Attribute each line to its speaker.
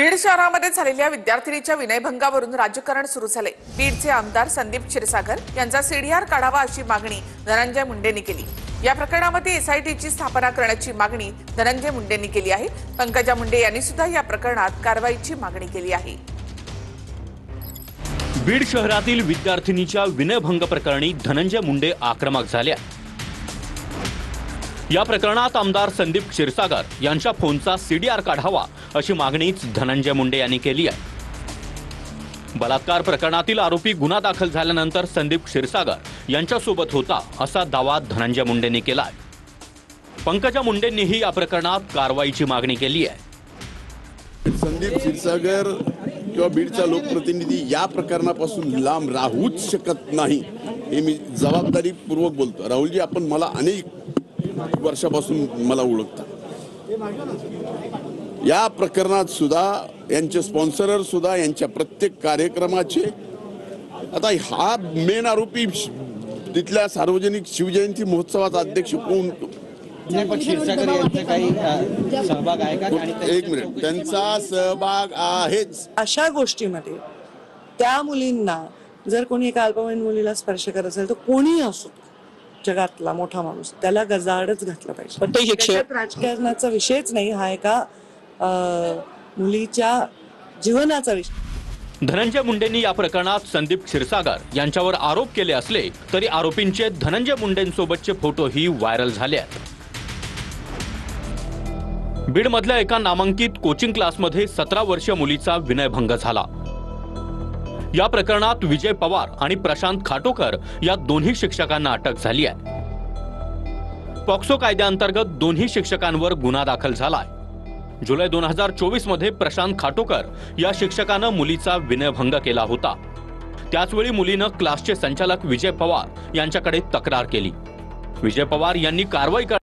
Speaker 1: बीड शहरामध्ये झालेल्या विद्यार्थिनीच्या विनयभंगावरून राजकारण सुरू झाले। बीडचे आमदार संदीप क्षीरसागर यांचा सीडीआर काढावा अशी मागणी धनंजय मुंडेंनी केली। या प्रकरणामध्ये एसआयटीची स्थापना करण्याची मागणी धनंजय मुंडेंनी केली आहे। पंकजा मुंडे यांनी सुद्धा या प्रकरणात कारवाईची मागणी केली आहे।
Speaker 2: बीड शहरातील विद्यार्थिनीच्या विनयभंग प्रकरणी धनंजय मुंडे आक्रमक झाले। या प्रकरणात आमदार संदीप क्षीरसागर यांच्या फोनचा सीडीआर काढावा अशी मागणीच धनंजय मुंडे यांनी केली आहे। बलात्कार प्रकरणातील आरोपी गुन्हा दाखल झाल्यानंतर संदीप क्षीरसागर यांच्यासोबत होता असा दावा धनंजय मुंडेंनी केला आहे। पंकजा मुंडेंनीही या प्रकरणात कारवाईची मागणी केली आहे।
Speaker 3: संदीप क्षीरसागर किंवा बीडचा लोकप्रतिनिधी या प्रकरणापासून लांब राहूच शकत नाही हे मी जबाबदारीपूर्वक बोलतो। राहुलजी, आपण मला अनेक वर्षापासून मला ओळखता। या प्रकरणात सुद्धा यांचे स्पॉन्सरर सुद्धा यांच्या प्रत्येक कार्यक्रमाचे आता हा मेन आरोपी तिथल्या सार्वजनिक शिवजयंती महोत्सवाचा अध्यक्ष कोण?
Speaker 4: क्षीरसागर यांचा काही सहभाग आहे का?
Speaker 3: एक मिनिट, त्यांचा सहभाग आहेच।
Speaker 5: अशा गोष्टीमध्ये त्या मुलींना जर कोणी एका अल्पवयीन मुलीला स्पर्श करत असेल तर कोणीही असो, जगातला मोठा माणूस, त्याला गजाआडच घातलं पाहिजे।
Speaker 4: पण ते शिक्षक
Speaker 5: राजकारणाचा विषयच नाही, हा एका मुलीच्या जीवनाचा विषय।
Speaker 2: धनंजय मुंडेंनी या प्रकरणात संदीप क्षीरसागर यांच्यावर आरोप केले असले तरी आरोपींचे धनंजय मुंडेंसोबतचे फोटोही व्हायरल झाले आहेत। बीडमधल्या एका नामांकित कोचिंग क्लासमध्ये 17 वर्षीय मुलीचा विनयभंग झाला। या प्रकरणात विजय पवार आणि प्रशांत खाटोकर या दोन्ही शिक्षकांना अटक झाली आहे। पॉक्सो कायद्याअंतर्गत दोन्ही शिक्षकांवर गुन्हा दाखल झालाय। जुलै 2024 मध्ये प्रशांत खाटोकर या शिक्षकानं मुलीचा विनयभंग केला होता। त्याचवेळी मुलीनं क्लासचे संचालक विजय पवार यांच्याकडे तक्रार केली। विजय पवार यांनी कारवाई